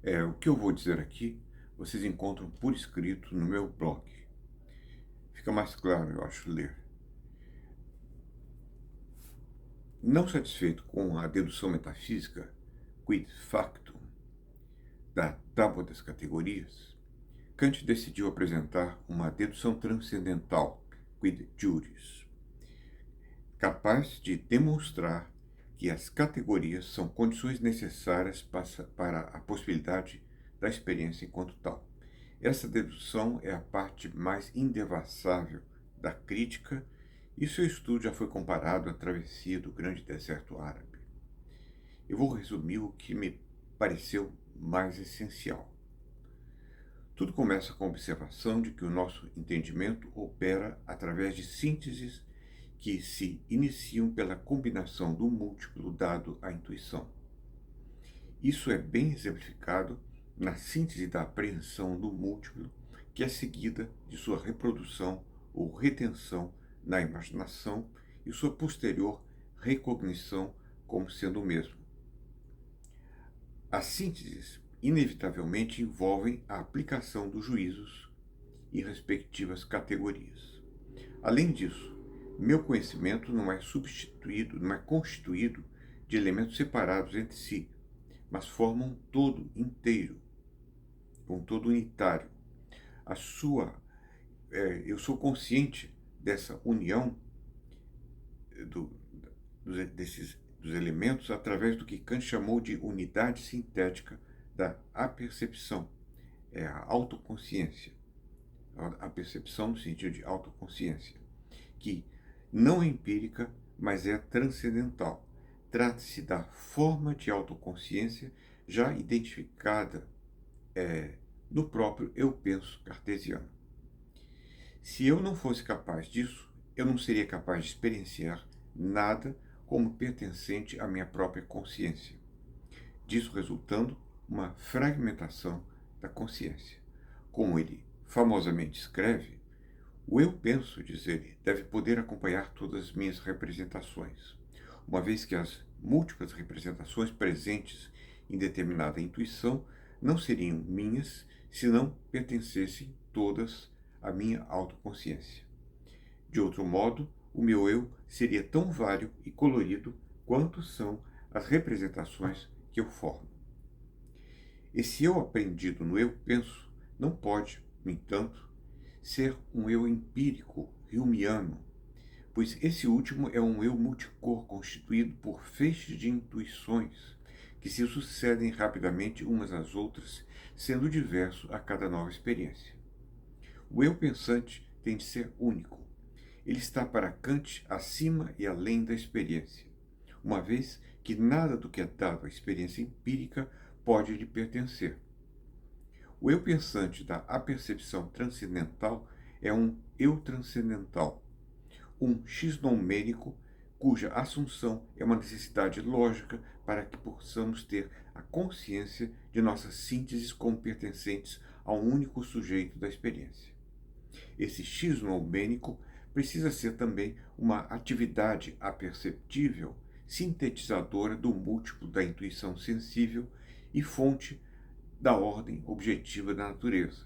O que eu vou dizer aqui, vocês encontram por escrito no meu blog. Fica mais claro, eu acho, ler. Não satisfeito com a dedução metafísica, quid factum, da tábua das categorias, Kant decidiu apresentar uma dedução transcendental, quid juris, capaz de demonstrar que as categorias são condições necessárias para a possibilidade da experiência enquanto tal. Essa dedução é a parte mais indevassável da crítica e seu estudo já foi comparado à travessia do grande deserto árabe. Eu vou resumir o que me pareceu mais essencial. Tudo começa com a observação de que o nosso entendimento opera através de sínteses que se iniciam pela combinação do múltiplo dado à intuição. Isso é bem exemplificado na síntese da apreensão do múltiplo, que é seguida de sua reprodução ou retenção na imaginação e sua posterior recognição como sendo o mesmo. As sínteses inevitavelmente envolvem a aplicação dos juízos e respectivas categorias. Além disso, meu conhecimento não é constituído de elementos separados entre si, mas formam um todo inteiro, um todo unitário. Eu sou consciente dessa união do, dos elementos através do que Kant chamou de unidade sintética da apercepção, a autoconsciência, a percepção no sentido de autoconsciência, que não é empírica, mas é transcendental. Trata-se da forma de autoconsciência já identificada no próprio eu penso cartesiano. Se eu não fosse capaz disso, eu não seria capaz de experienciar nada como pertencente à minha própria consciência. Disso resultando uma fragmentação da consciência. Como ele famosamente escreve, o eu penso, diz ele, deve poder acompanhar todas as minhas representações, uma vez que as múltiplas representações presentes em determinada intuição não seriam minhas se não pertencessem todas à minha autoconsciência. De outro modo, o meu eu seria tão vário e colorido quanto são as representações que eu formo. Esse eu aprendido no eu penso não pode, no entanto, ser um eu empírico, humeano, pois esse último é um eu multicor constituído por feixes de intuições que se sucedem rapidamente umas às outras, sendo diverso a cada nova experiência. O eu pensante tem de ser único. Ele está para Kant acima e além da experiência, uma vez que nada do que é dado à experiência empírica pode lhe pertencer. O eu pensante da apercepção transcendental é um eu transcendental, um x-numérico cuja assunção é uma necessidade lógica para que possamos ter a consciência de nossas sínteses como pertencentes a um único sujeito da experiência. Esse x-numérico precisa ser também uma atividade aperceptível, sintetizadora do múltiplo da intuição sensível e fonte da ordem objetiva da natureza.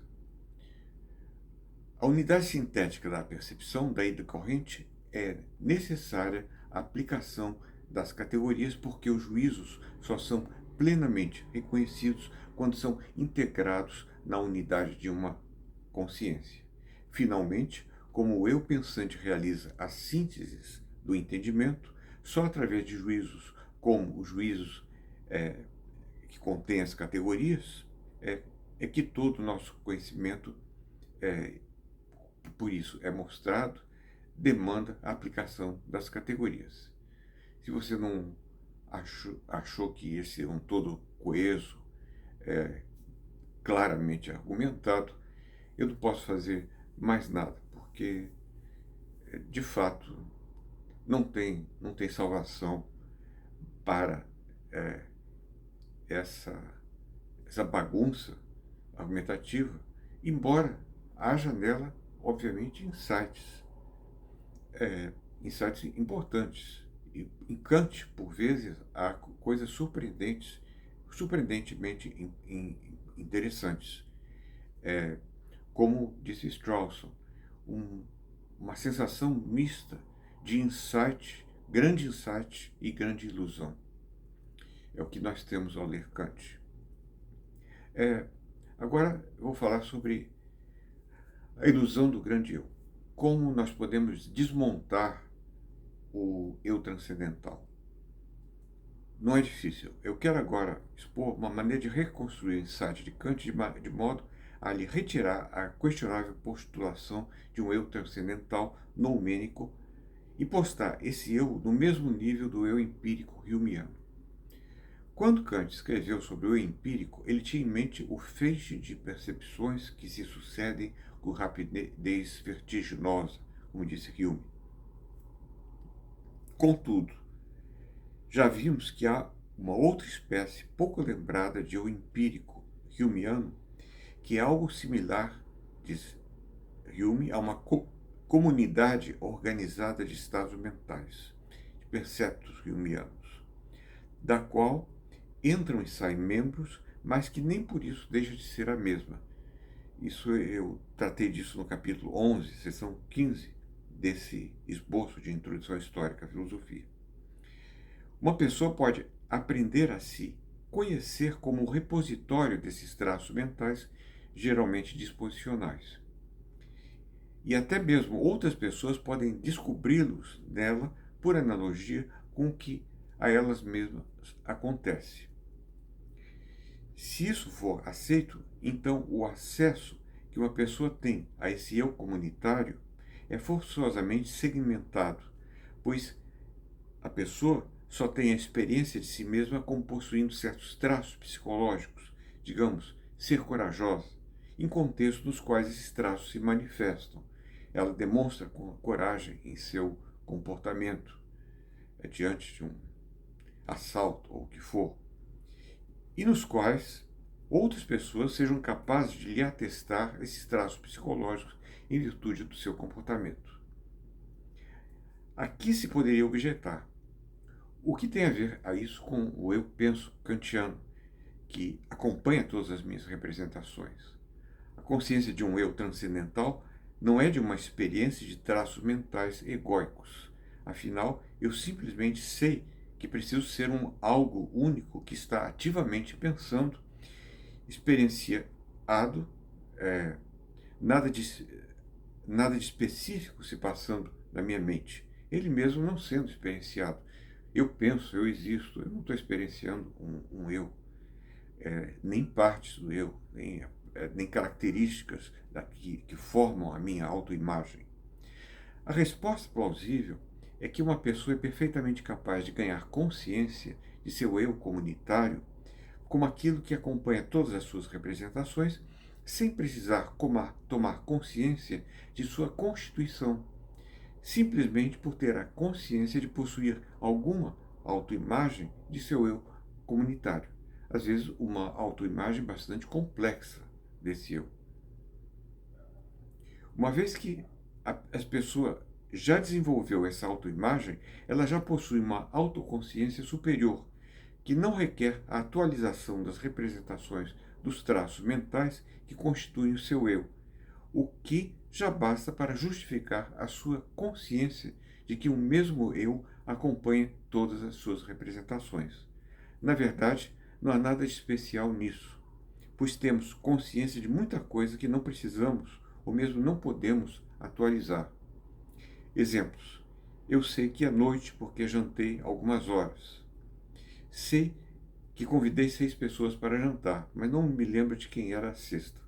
A unidade sintética da percepção, daí decorrente, é necessária a aplicação das categorias porque os juízos só são plenamente reconhecidos quando são integrados na unidade de uma consciência. Finalmente, como o eu pensante realiza as sínteses do entendimento, só através de juízos como os juízos que contêm as categorias, é que todo o nosso conhecimento, por isso é mostrado, demanda a aplicação das categorias. Se você não achou que esse é um todo coeso, claramente argumentado, eu não posso fazer mais nada, porque, de fato, não tem salvação para essa bagunça argumentativa, embora haja nela, obviamente, insights importantes. E em Kant, por vezes, há coisas surpreendentes surpreendentemente interessantes. Como disse Strawson, uma sensação mista de insight, grande insight e grande ilusão. É o que nós temos ao ler Kant. Agora eu vou falar sobre a ilusão do grande eu. Como nós podemos desmontar o eu transcendental. Não é difícil. Eu quero agora expor uma maneira de reconstruir o insight de Kant de modo a lhe retirar a questionável postulação de um eu transcendental noumênico e postar esse eu no mesmo nível do eu empírico humeano. Quando Kant escreveu sobre o eu empírico, ele tinha em mente o feixe de percepções que se sucedem com rapidez vertiginosa, como disse Hume. Contudo, já vimos que há uma outra espécie pouco lembrada de eu empírico humeano, que é algo similar, diz Hume, a uma comunidade organizada de estados mentais, de perceptos humeanos, da qual entram e saem membros, mas que nem por isso deixa de ser a mesma. Isso eu tratei disso no capítulo 11, seção 15, desse esboço de introdução histórica à filosofia. Uma pessoa pode aprender a se conhecer como o repositório desses traços mentais, geralmente disposicionais. E até mesmo outras pessoas podem descobri-los nela por analogia com o que a elas mesmas acontece. Se isso for aceito, então o acesso que uma pessoa tem a esse eu comunitário é forçosamente segmentado, pois a pessoa só tem a experiência de si mesma como possuindo certos traços psicológicos, digamos, ser corajosa, em contextos nos quais esses traços se manifestam. Ela demonstra com coragem em seu comportamento, diante de um assalto ou o que for, e nos quais outras pessoas sejam capazes de lhe atestar esses traços psicológicos em virtude do seu comportamento. Aqui se poderia objetar: o que tem a ver a isso com o eu penso kantiano, que acompanha todas as minhas representações? A consciência de um eu transcendental não é de uma experiência de traços mentais egóicos. Afinal, eu simplesmente sei que preciso ser um algo único que está ativamente pensando, experienciado, nada de específico se passando na minha mente, ele mesmo não sendo experienciado. Eu penso, eu existo, eu não estou experienciando um eu, nem partes do eu, nem características que formam a minha autoimagem. A resposta plausível é que uma pessoa é perfeitamente capaz de ganhar consciência de seu eu comunitário como aquilo que acompanha todas as suas representações, sem precisar tomar consciência de sua constituição, simplesmente por ter a consciência de possuir alguma autoimagem de seu eu comunitário. Às vezes, uma autoimagem bastante complexa desse eu. Uma vez que a pessoa já desenvolveu essa autoimagem, ela já possui uma autoconsciência superior, que não requer a atualização das representações dos traços mentais que constituem o seu eu, o que já basta para justificar a sua consciência de que o mesmo eu acompanha todas as suas representações. Na verdade, não há nada de especial nisso, pois temos consciência de muita coisa que não precisamos ou mesmo não podemos atualizar. Exemplos: eu sei que é noite porque jantei algumas horas. Sei que convidei 6 pessoas para jantar, mas não me lembro de quem era a sexta.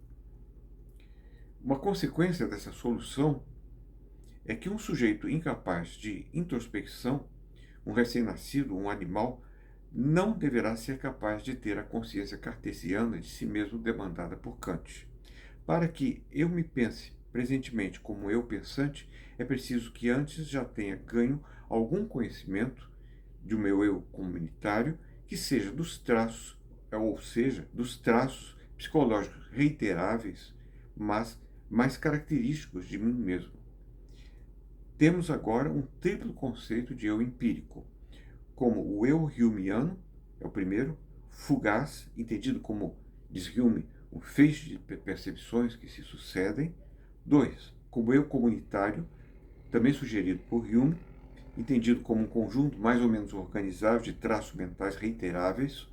Uma consequência dessa solução é que um sujeito incapaz de introspecção, um recém-nascido, um animal, não deverá ser capaz de ter a consciência cartesiana de si mesmo demandada por Kant. Para que eu me pense presentemente como eu pensante, é preciso que antes já tenha ganho algum conhecimento de meu eu comunitário, que seja dos traços, ou seja, dos traços psicológicos reiteráveis, mas mais característicos de mim mesmo. Temos agora um triplo conceito de eu empírico, como o eu humeano, é o primeiro, fugaz, entendido como, diz Hume, um feixe de percepções que se sucedem. 2. Como eu comunitário, também sugerido por Hume, entendido como um conjunto mais ou menos organizado de traços mentais reiteráveis,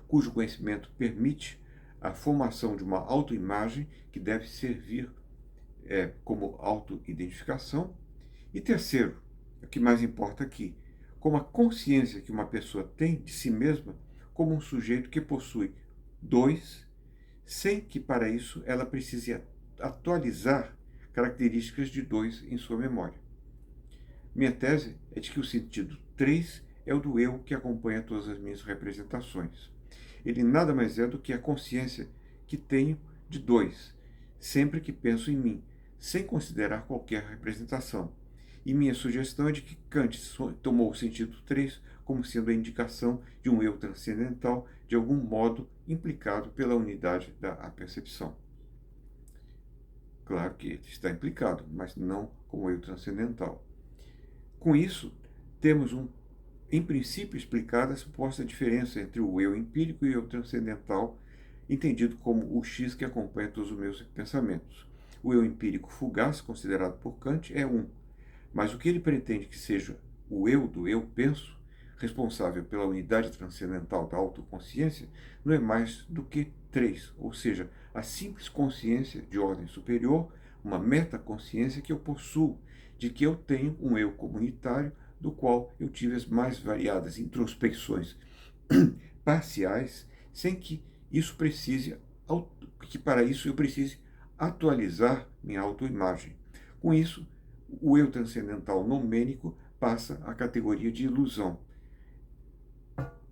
cujo conhecimento permite a formação de uma autoimagem que deve servir como autoidentificação. E terceiro, o que mais importa aqui, como a consciência que uma pessoa tem de si mesma como um sujeito que possui dois, sem que para isso ela precise atualizar características de dois em sua memória. Minha tese é de que o sentido 3 é o do eu que acompanha todas as minhas representações. Ele nada mais é do que a consciência que tenho de dois, sempre que penso em mim, sem considerar qualquer representação. E minha sugestão é de que Kant tomou o sentido 3 como sendo a indicação de um eu transcendental, de algum modo implicado pela unidade da apercepção. Claro que ele está implicado, mas não como eu transcendental. Com isso, temos em princípio explicada a suposta diferença entre o eu empírico e o eu transcendental, entendido como o X que acompanha todos os meus pensamentos. O eu empírico fugaz, considerado por Kant, é um, mas o que ele pretende que seja o eu do eu penso, responsável pela unidade transcendental da autoconsciência, não é mais do que 3, ou seja, a simples consciência de ordem superior, uma metaconsciência que eu possuo, de que eu tenho um eu comunitário, do qual eu tive as mais variadas introspecções parciais, sem que isso precise, que para isso eu precise atualizar minha autoimagem. Com isso, o eu transcendental nomênico passa à categoria de ilusão.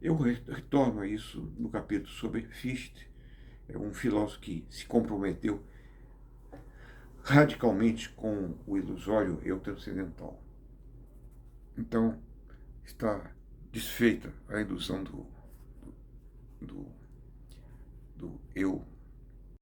Eu retorno a isso no capítulo sobre Fichte, um filósofo que se comprometeu radicalmente com o ilusório eu transcendental. Então, está desfeita a ilusão do eu